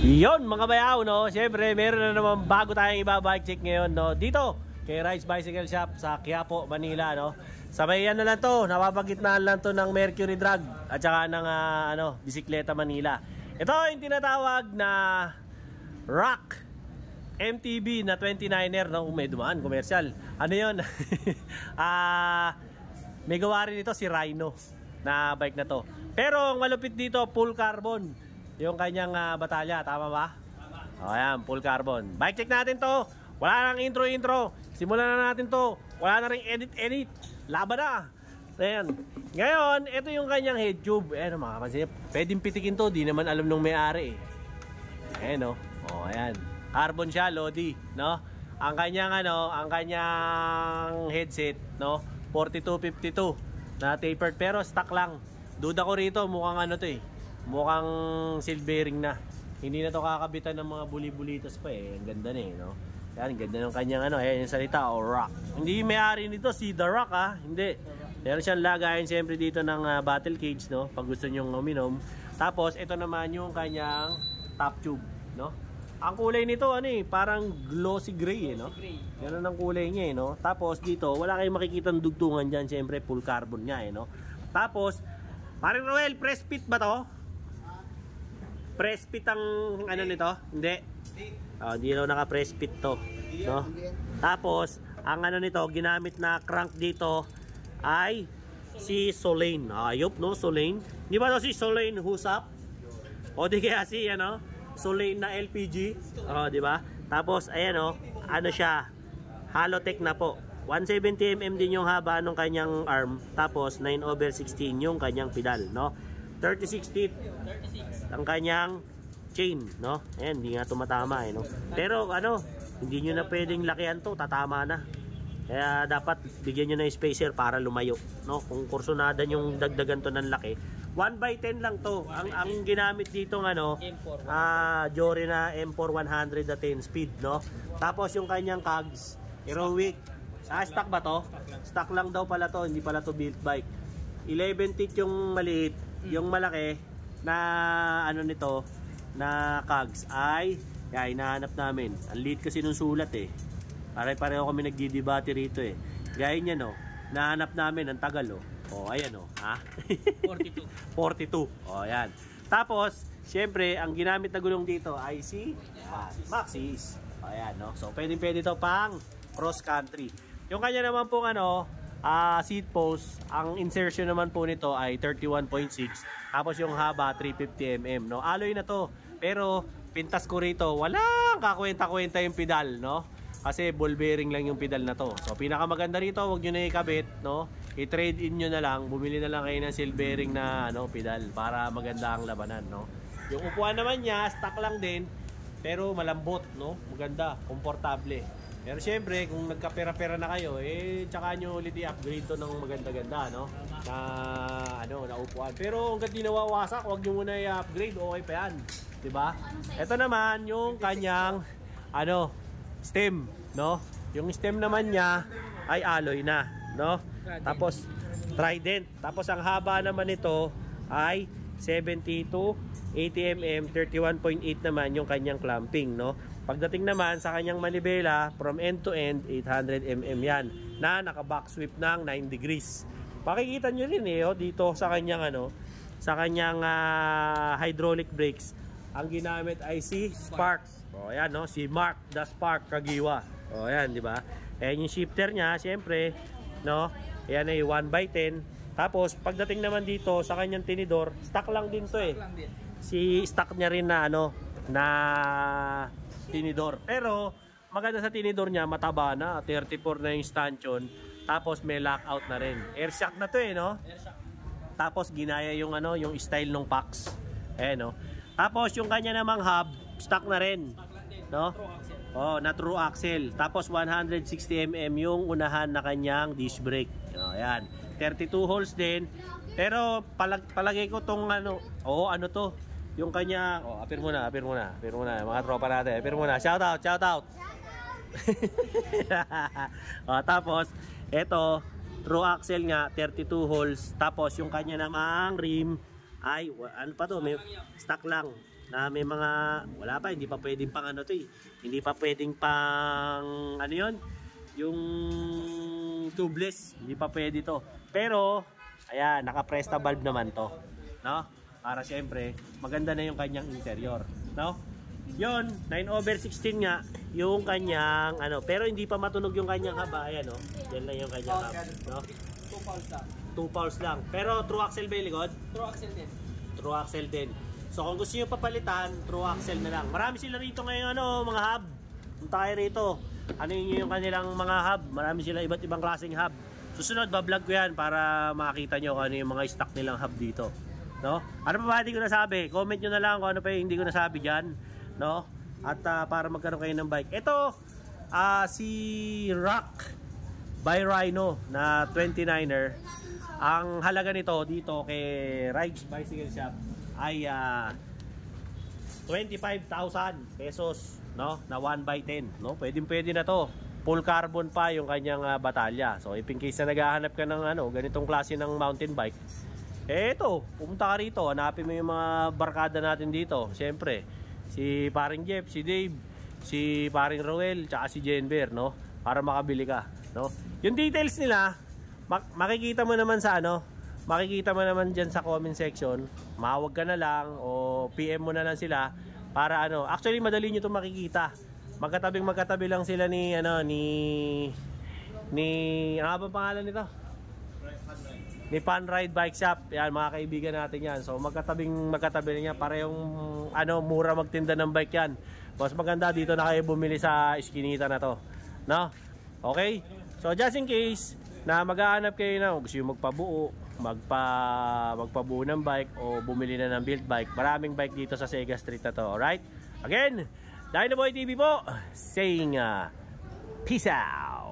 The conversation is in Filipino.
Yon mga bayaw, no? Siyempre, meron na naman bago tayong ibabike check ngayon, no? Dito, kay Rides Bicycle Shop sa Quiapo, Manila, no? Sabay yan na lang to, napapagitnaan lang to ng Mercury Drug at saka ng Bisikleta Manila. Ito yung tinatawag na Rock MTB na 29er, no? May dumaan, commercial. Ano yun? May gawa rin ito si Rhino na bike na to. Pero ang malupit dito, full carbon yung kanyang batalya, tama ba? Tama. O ayan, full carbon. Bike check natin to. Wala nang intro. Simulan na natin to. Wala na rin edit. Laban na. Ayan. Ngayon, ito yung kanyang head tube. Ayan, makapansin. Pwedeng pitikin to. Di naman alam nung may-ari eh. Ayan o. O ayan. Carbon siya, Lodi. No? Ang kanyang headset, no? 4252 na tapered. Pero stock lang. Duda ko rito, mukhang to eh. Mukhang silvering na. Hindi na to kakabitan ng mga buli-bulitas pa eh. Ang ganda na eh, no? Yan, ganda ng kanyang ayan yung salita, Rock. Hindi may-ari nito si The Rock, Hindi. Meron siyang lagayan siyempre dito ng battle cage, no? Pag gusto nyong uminom. Tapos, ito naman yung kanyang top tube, no? Ang kulay nito, parang glossy gray, no? Ganun ang kulay niya, no? Tapos, dito, wala kayong makikitang dugtungan dyan. Siyempre, full carbon niya, no? Tapos, Paring Roel, press fit ba to? Press fit ang nito? Hindi. Hindi daw naka-press fit to, no? Tapos, ang nito, ginamit na crank dito ay si Solane. Ayop, no? Solane. Di ba to si Solane Husap? O di kaya si, Solane na LPG. Di ba? Tapos, ayan, siya? Halotech na po. 170mm din yung haba ng kanyang arm. Tapos, 9/16 yung kanyang pedal, no? 36 teeth ang kanyang chain, no? Ayan, hindi nga tumatama no? Pero hindi nyo na pwedeng lakihan to, tatama na. Kaya dapat bigyan nyo na spacer para lumayo, no? Kung kursunadan yung dagdagan to ng laki, 1/10 lang to. Ang ginamit dito Jory na M4 100 na 10 speed, no? Tapos yung kanyang cogs, Heroic. Stock ba to? Stock lang daw pala to, hindi pala to built bike. 11 teeth yung maliit. Yung malaki na nito na cogs ay hinahanap namin. Ang liit kasi nung sulat eh. Pare-pareho kami nagdidebate rito eh. Gaya niya nahanap namin ang tagal ayan 42. Ayan. Tapos, syempre, ang ginamit na gulong dito ay si Maxxis. Ayan So, pwede to pang cross country. Yung kanya naman pong seat post, ang insertion naman po nito ay 31.6. Tapos yung haba 350mm, no? Alloy na to. Pero pintas ko rito, walang kakwenta-kwenta yung pedal, no? Kasi ball bearing lang yung pedal na to. So pinakamaganda rito, wag niyo na ikabit, no? I-trade in niyo na lang, bumili na lang kayo ng seal bearing na pedal para maganda ang labanan, no? Yung upuan naman niya, stock lang din, pero malambot, no? Maganda, komportable. Pero syempre, kung nagkapera-pera na kayo, tsaka nyo ulit i-upgrade to ng maganda-ganda, no? Na upuan. Pero hanggang di nawawasak, huwag nyo muna i-upgrade, okay pa yan. Diba? Ito naman, yung kanyang, stem, no? Yung stem naman niya ay alloy na, no? Tapos, Trident. Tapos, ang haba naman nito ay 70 to 80mm, 31.8 naman yung kanyang clamping, no? Pagdating naman sa kanyang manibela, from end to end, 800mm yan, na naka-back sweep ng 9 degrees. Pakikita nyo rin dito sa kanyang hydraulic brakes. Ang ginamit ay si Spark. Ayan, si Mark the Spark Kagiwa. Ayan, di ba? Ayan yung shifter niya, siyempre, no? Ayan ay 1/10. Tapos, pagdating naman dito sa kanyang tinidor, stock lang din to Si stock niya rin na na tinidor. Pero maganda sa tinidor niya, mataba na, 34 na yung stanchion. Tapos may lockout na rin. Air shock na to no? Air shock. Tapos ginaya yung yung style ng Pax. Tapos yung kanya namang hub, stock na rin. No? Na true axle. Tapos 160mm yung unahan na kanyang disc brake. Ayan. 32 holes din. Pero palagay ko tong to. Yung kanya, apir muna, mga tropa natin, apir muna, shout out. Tapos, eto, true axle nga, 32 holes, tapos yung kanya namang rim, ay, may stock lang, na may mga, wala pa, hindi pa pwedeng pang ano to eh. Hindi pa pwedeng pang, ano yun? Yung tubeless, hindi pa pwede to. Pero, ayan, naka-presta valve naman to. No? Para syempre, maganda na yung kanyang interior. No? Yun, 9/16 nga, yung kanyang, ano, pero hindi pa matunog yung kanyang haba. Ayan, no? Yan lang yung kanyang haba. No? 2 pulse lang. 2 pulse lang. Pero true axle ba yung likod? True axle din. True axle din. So kung gusto nyo papalitan, true axle na lang. Marami sila rito ngayon, ano, mga hub. Punta kayo rito. Ano yung kanilang mga hub? Marami sila iba't ibang klaseng hub. Susunod, bablog ko yan para makita nyo kung ano yung mga stock nilang hub dito. No? Ano pa ba hindi ko nasabi? Comment nyo na lang kung ano pa yung hindi ko nasabi dyan. No? At para magkaroon kayo ng bike. Ito, si Rock by Rhino na 29er. Ang halaga nito dito kay Rides Bicycle Shop ay 25,000 pesos, no? Na 1x10, no? Pwede na to. Full carbon pa yung kanyang batalya. So if in case na naghahanap ka ng ano, ganitong klase ng mountain bike, eto, pumunta ka rito, hanapin mo yung mga barkada natin dito. Siyempre, si paring Jeff, si Dave, si paring Roel, tsaka si Jenber, no? Para makabili ka, no? Yung details nila, makikita mo naman sa ano, makikita mo naman dyan sa comment section. Mawag ka na lang o PM mo na lang sila para ano, actually madali nyo itong makikita. Magkatabi lang sila ni ano, ni ano ba pangalan nito? Ni Fun Ride Bike Shop. Yan, mga kaibigan natin yan. So magkatabi niya, parehong ano, mura magtinda ng bike yan. Mas maganda dito na kayo bumili sa iskinita na to, no? Okay? So just in case na maghahanap kayo na gusto yung magpabuo, magpabuo ng bike o bumili na ng build bike, maraming bike dito sa Sega Street na to. Alright? Again, Dinoboy TV po saying peace out.